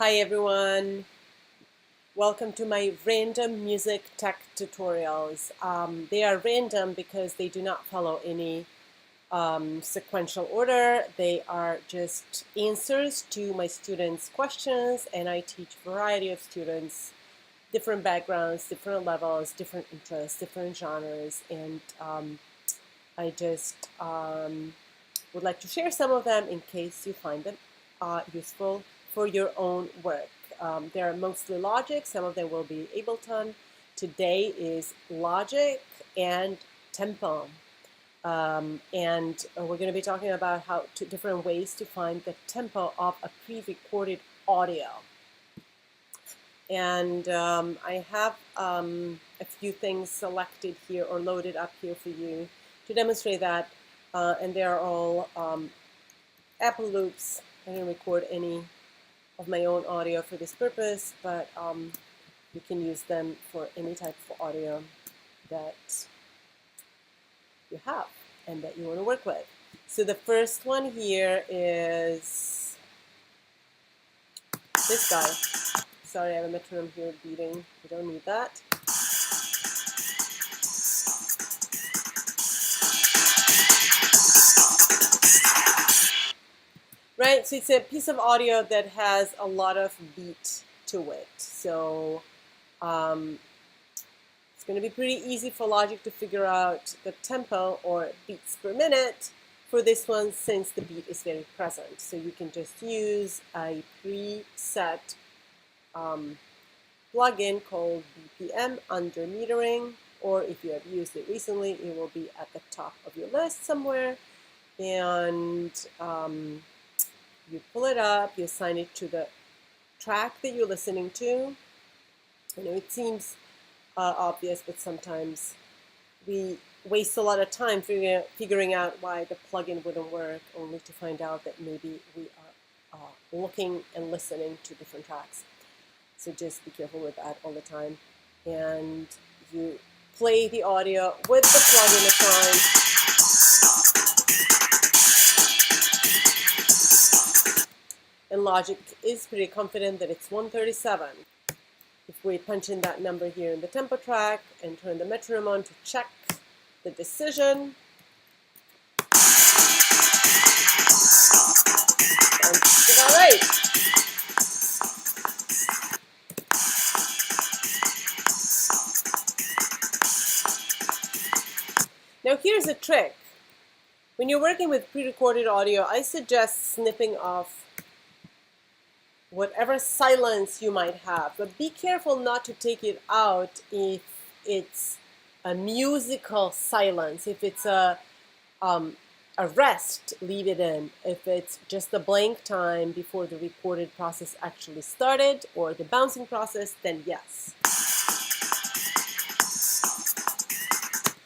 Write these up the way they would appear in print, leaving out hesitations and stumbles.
Hi everyone, welcome to my random music tech tutorials. They are random because they do not follow any sequential order. They are just answers to my students' questions, and I teach a variety of students, different backgrounds, different levels, different interests, different genres, and I just would like to share some of them in case you find them useful for your own work. They are mostly logic. Some of them will be Ableton. Today is logic and tempo. And we're going to be talking about different ways to find the tempo of a pre-recorded audio. And I have a few things selected here or loaded up here for you to demonstrate that. And they are all Apple loops. I didn't record any of my own audio for this purpose, but you can use them for any type of audio that you have and that you want to work with. So the first one here is this guy. Sorry, I have a metronome here beating. We don't need that. Right, so it's a piece of audio that has a lot of beat to it. So it's going to be pretty easy for Logic to figure out the tempo or beats per minute for this one since the beat is very present. So you can just use a preset plugin called BPM under metering, or if you have used it recently, it will be at the top of your list somewhere. And you pull it up, you assign it to the track that you're listening to. You know, it seems obvious, but sometimes we waste a lot of time figuring out why the plugin wouldn't work, only to find out that maybe we are looking and listening to different tracks. So just be careful with that all the time. And you play the audio with the plugin assigned. And Logic is pretty confident that it's 137. If we punch in that number here in the tempo track and turn the metronome on to check the decision, sounds about right. Now here's a trick. When you're working with pre-recorded audio, I suggest snipping off whatever silence you might have, but be careful not to take it out if it's a musical silence. If it's a rest, leave it in. If it's just a blank time before the recorded process actually started or the bouncing process, then yes.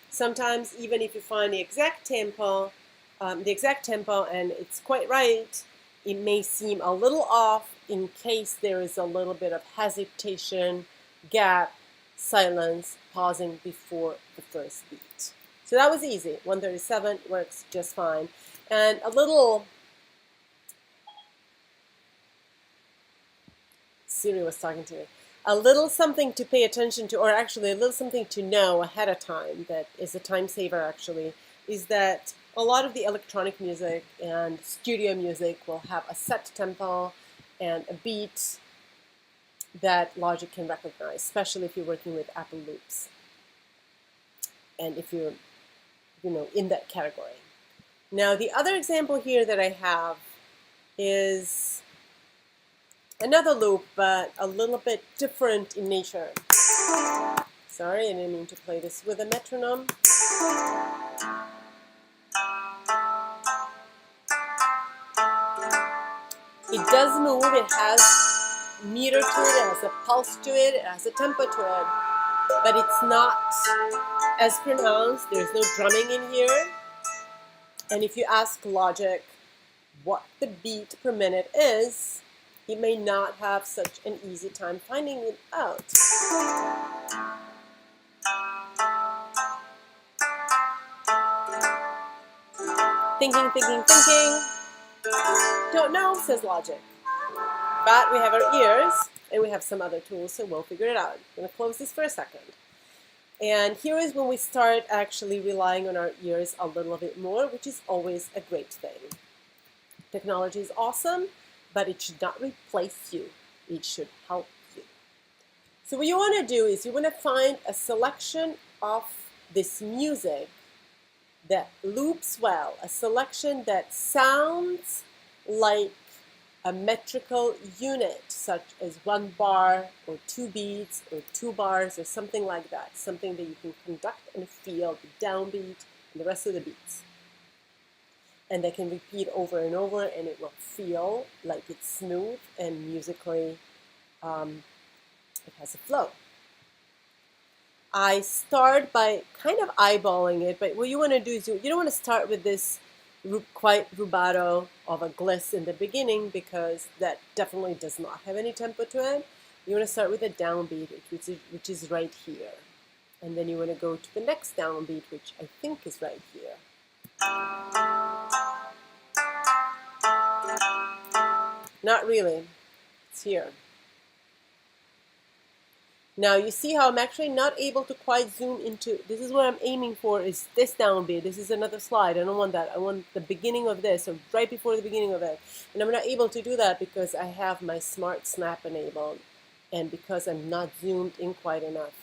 Sometimes even if you find the exact tempo and it's quite right, it may seem a little off in case there is a little bit of hesitation, gap, silence, pausing before the first beat. So that was easy. 137 works just fine. And a little, Siri was talking to me, a little something to pay attention to, or actually a little something to know ahead of time that is a time saver actually, is that a lot of the electronic music and studio music will have a set tempo and a beat that Logic can recognize, especially if you're working with Apple loops and if you're, in that category. Now, the other example here that I have is another loop, but a little bit different in nature. Sorry, I didn't mean to play this with a metronome. It does move, it has meter to it, it has a pulse to it, it has a tempo to it, but it's not as pronounced, there's no drumming in here. And if you ask Logic what the beat per minute is, it may not have such an easy time finding it out. Thinking. Don't know, says Logic. But we have our ears, and we have some other tools, so we'll figure it out. I'm going to close this for a second. And here is when we start actually relying on our ears a little bit more, which is always a great thing. Technology is awesome, but it should not replace you. It should help you. So what you want to do is you want to find a selection of this music that loops well, a selection that sounds like a metrical unit, such as 1 bar or 2 beats or 2 bars or something like that, something that you can conduct and feel the downbeat and the rest of the beats. And they can repeat over and over, and it will feel like it's smooth and musically it has a flow. I start by kind of eyeballing it, but what you want to do is you don't want to start with this quite rubato of a gliss in the beginning, because that definitely does not have any tempo to it. You want to start with a downbeat, which is right here. And then you want to go to the next downbeat, which I think is right here. Not really. It's here. Now you see how I'm actually not able to quite zoom into, this is what I'm aiming for, is this downbeat. This is another slide. I don't want that. I want the beginning of this, or right before the beginning of it. And I'm not able to do that because I have my Smart Snap enabled, and because I'm not zoomed in quite enough,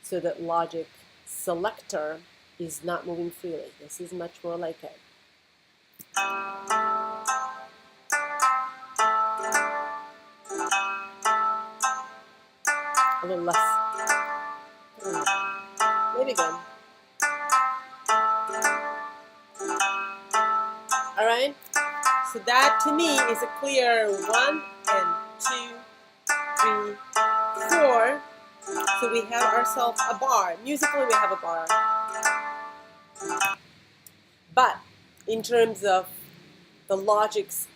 so that Logic Selector is not moving freely. This is much more like it. A little less. Maybe good. All right. So that to me is a clear 1 and 2, 3, 4. So we have ourselves a bar. Musically, we have a bar. But in terms of the Logic's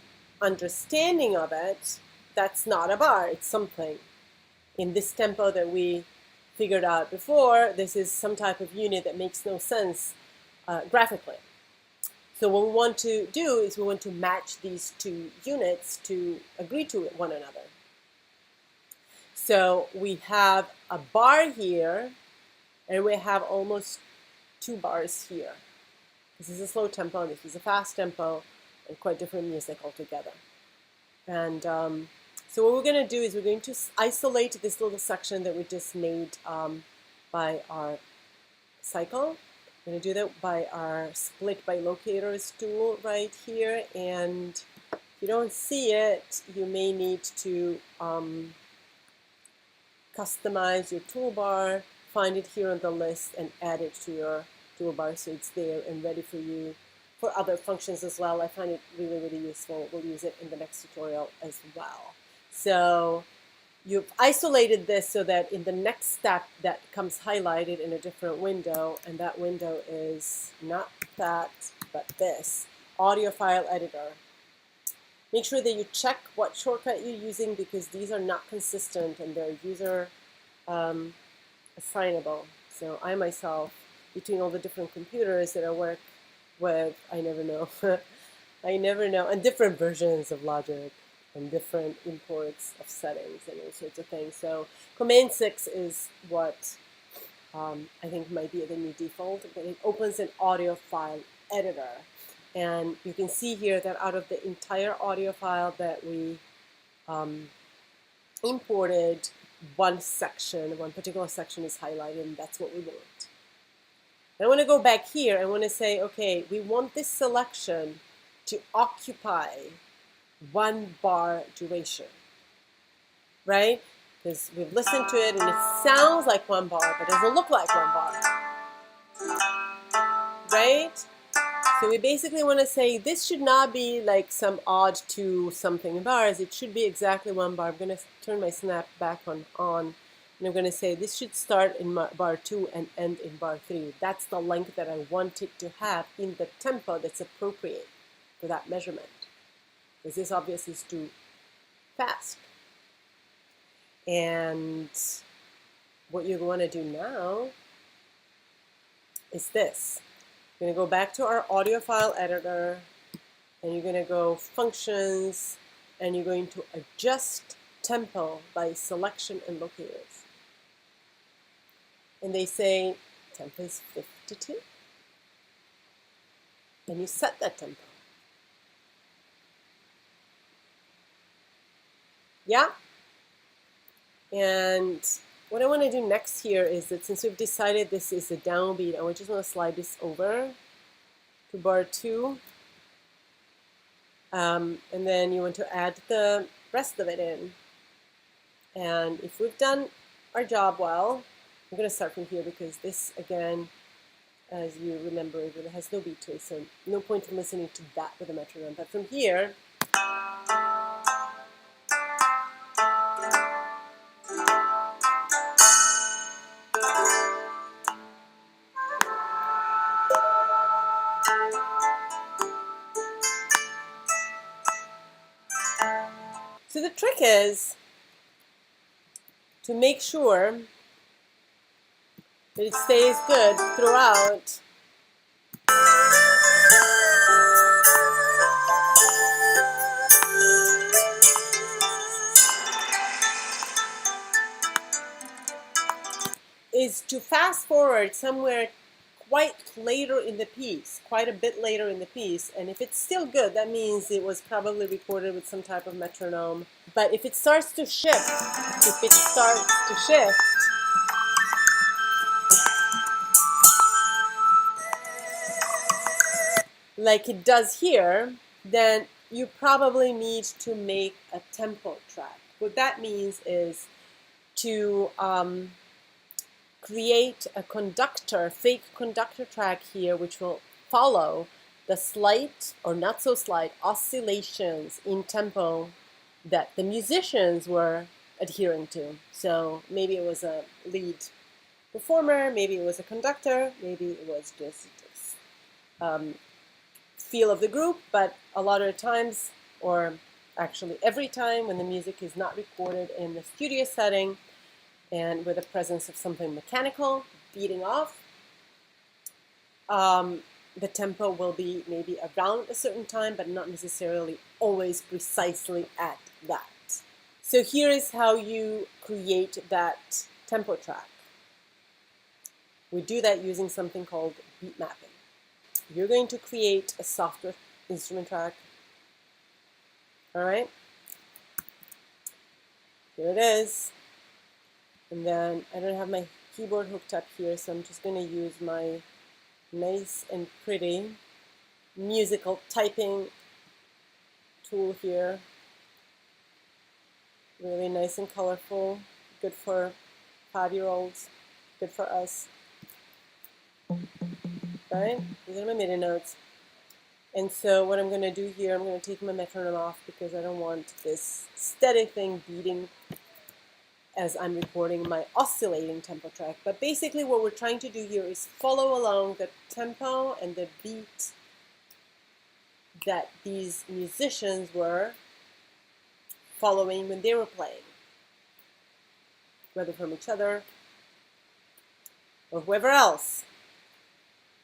understanding of it, that's not a bar. It's something. In this tempo that we figured out before, this is some type of unit that makes no sense graphically. So what we want to do is we want to match these two units to agree to one another. So we have a bar here, and we have almost 2 bars here. This is a slow tempo, and this is a fast tempo, and quite different music altogether. And so what we're going to do is we're going to isolate this little section that we just made by our cycle. We're going to do that by our split by locators tool right here. And if you don't see it, you may need to customize your toolbar, find it here on the list, and add it to your toolbar so it's there and ready for you for other functions as well. I find it really, really useful. We'll use it in the next tutorial as well. So you've isolated this so that in the next step that comes highlighted in a different window, and that window is not that, but this, audio file editor. Make sure that you check what shortcut you're using, because these are not consistent and they're user assignable. So I myself, between all the different computers that I work with, I never know. I never know. And different versions of Logic and different imports of settings and all sorts of things. So Command 6 is what I think might be the new default, but it opens an audio file editor. And you can see here that out of the entire audio file that we imported, one particular section is highlighted, and that's what we want. And I want to go back here. I want to say, okay, we want this selection to occupy 1 bar duration, right? Because we've listened to it and it sounds like 1 bar, but it doesn't look like 1 bar, right? So we basically want to say this should not be like some odd 2 something bars. It should be exactly 1 bar. I'm going to turn my snap back on, and I'm going to say this should start in bar 2 and end in bar 3. That's the length that I want it to have in the tempo that's appropriate for that measurement. Because this obviously is too fast. And what you want to do now is this. You're going to go back to our audio file editor, and you're going to go Functions, and you're going to adjust tempo by selection and locators. And they say tempo is 52, and you set that tempo. Yeah? And what I want to do next here is that since we've decided this is a downbeat, I just want to slide this over to bar 2. And then you want to add the rest of it in. And if we've done our job well, I'm going to start from here because this, again, as you remember, it really has no beat to it, so no point in listening to that with a metronome. But from here, so the trick is to make sure that it stays good throughout. Is to fast forward somewhere quite later in the piece, quite a bit later in the piece, and if it's still good, that means it was probably recorded with some type of metronome. But if it starts to shift, like it does here, then you probably need to make a tempo track. What that means is to create a conductor, fake conductor track here, which will follow the slight or not so slight oscillations in tempo that the musicians were adhering to. So maybe it was a lead performer, maybe it was a conductor, maybe it was just feel of the group, but a lot of the times, or actually every time when the music is not recorded in the studio setting and with the presence of something mechanical beating off, the tempo will be maybe around a certain time, but not necessarily always precisely at that. So here is how you create that tempo track. We do that using something called beat mapping. You're going to create a software instrument track. All right, here it is. And then I don't have my keyboard hooked up here, so I'm just going to use my nice and pretty musical typing tool here. Really nice and colorful, good for 5-year-olds, good for us. Right? These are my MIDI notes. And so what I'm going to do here, I'm going to take my metronome off because I don't want this steady thing beating as I'm recording my oscillating tempo track. But basically what we're trying to do here is follow along the tempo and the beat that these musicians were following when they were playing, whether from each other or whoever else.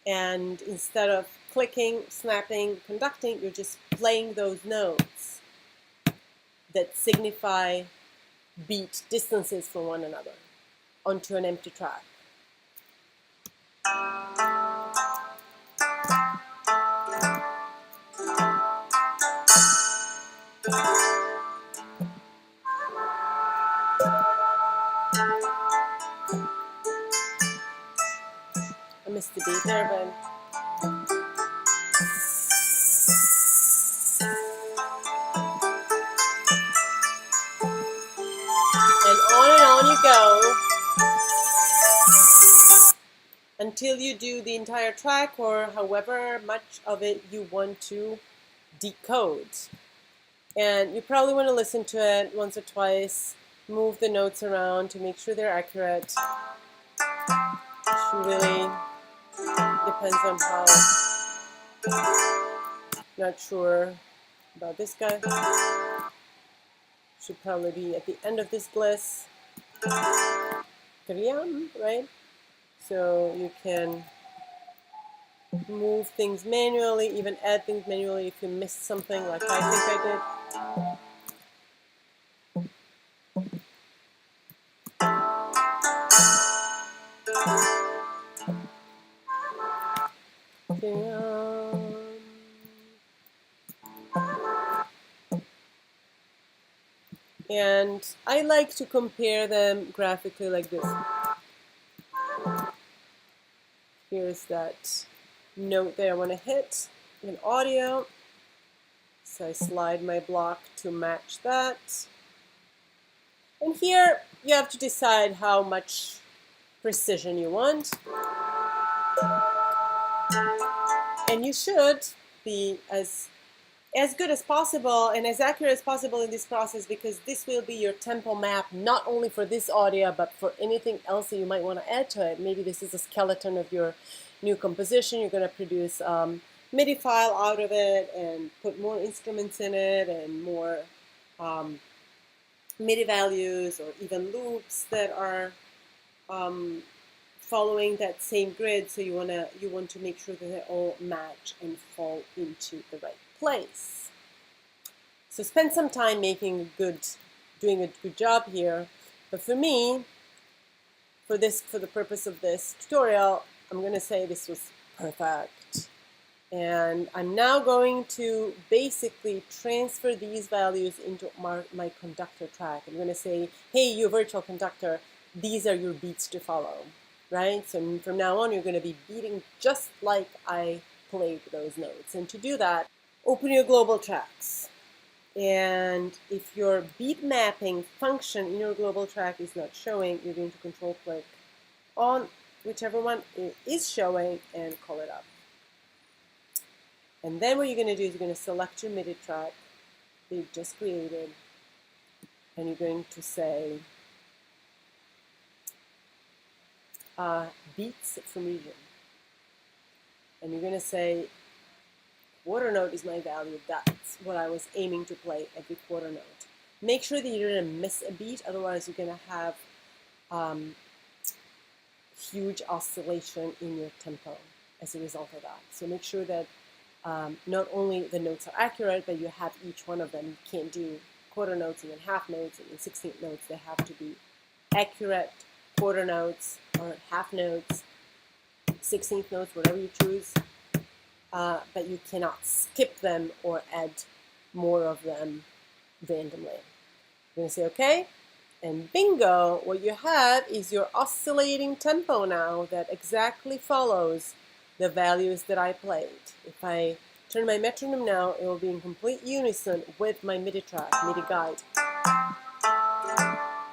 And instead of clicking, snapping, conducting, you're just playing those notes that signify beat distances from one another onto an empty track. I missed the beat there, but and on you go until you do the entire track or however much of it you want to decode. And you probably want to listen to it once or twice, move the notes around to make sure they're accurate. Which really depends on how. Not sure about this guy. Should probably be at the end of this bliss. Kriyam, right? So you can move things manually, even add things manually if you missed something like I think I did. And I like to compare them graphically like this. Here's that note that I want to hit in audio. So I slide my block to match that. And here you have to decide how much precision you want. And you should be as good as possible and as accurate as possible in this process, because this will be your tempo map, not only for this audio, but for anything else that you might want to add to it. Maybe this is a skeleton of your new composition. You're going to produce MIDI file out of it and put more instruments in it and more MIDI values or even loops that are following that same grid. So you want to make sure that they all match and fall into the right place. So spend some time doing a good job here. But for me, for the purpose of this tutorial, I'm going to say this was perfect. And I'm now going to basically transfer these values into my conductor track. I'm going to say, hey, you virtual conductor, these are your beats to follow, right? So from now on, you're going to be beating just like I played those notes. And to do that, open your global tracks. And if your beat mapping function in your global track is not showing, you're going to control click on whichever one is showing and call it up. And then what you're going to do is you're going to select your MIDI track that you've just created, and you're going to say beats from region. And you're going to say quarter note is my value. That's what I was aiming to play every quarter note. Make sure that you don't miss a beat, otherwise you're going to have huge oscillation in your tempo as a result of that. So make sure that not only the notes are accurate, but you have each one of them. You can't do quarter notes and then half notes and then 16th notes. They have to be accurate quarter notes or half notes, 16th notes, whatever you choose. But you cannot skip them or add more of them randomly. You're going to say OK, and bingo, what you have is your oscillating tempo now that exactly follows the values that I played. If I turn my metronome now, it will be in complete unison with my MIDI track, MIDI guide.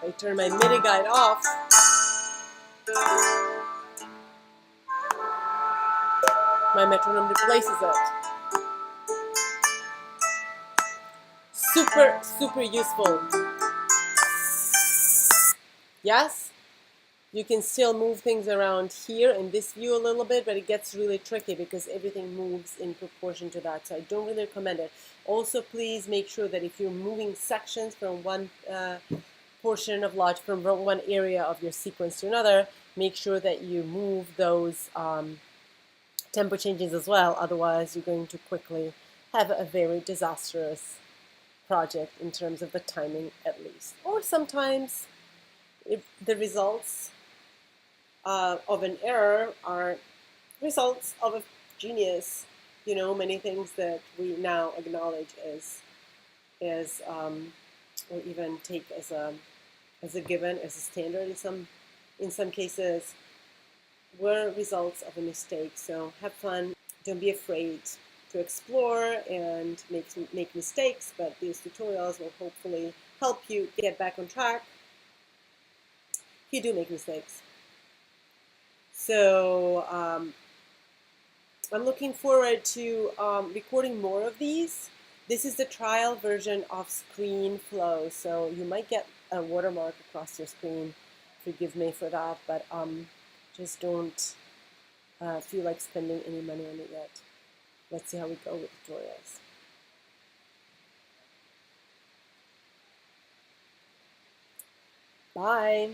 If I turn my MIDI guide off, my metronome replaces it. Super, super useful. Yes? You can still move things around here in this view a little bit, but it gets really tricky because everything moves in proportion to that. So I don't really recommend it. Also, please make sure that if you're moving sections from one portion of logic, from one area of your sequence to another, make sure that you move those tempo changes as well. Otherwise, you're going to quickly have a very disastrous project in terms of the timing, at least. Or sometimes if the results of an error are results of a genius. You know, many things that we now acknowledge as or even take as a given, as a standard in some cases, were results of a mistake. So have fun. Don't be afraid to explore and make mistakes, but these tutorials will hopefully help you get back on track if you do make mistakes. So I'm looking forward to recording more of these. This is the trial version of Screen Flow, so you might get a watermark across your screen. Forgive me for that, but just don't feel like spending any money on it yet. Let's see how we go with tutorials. Bye.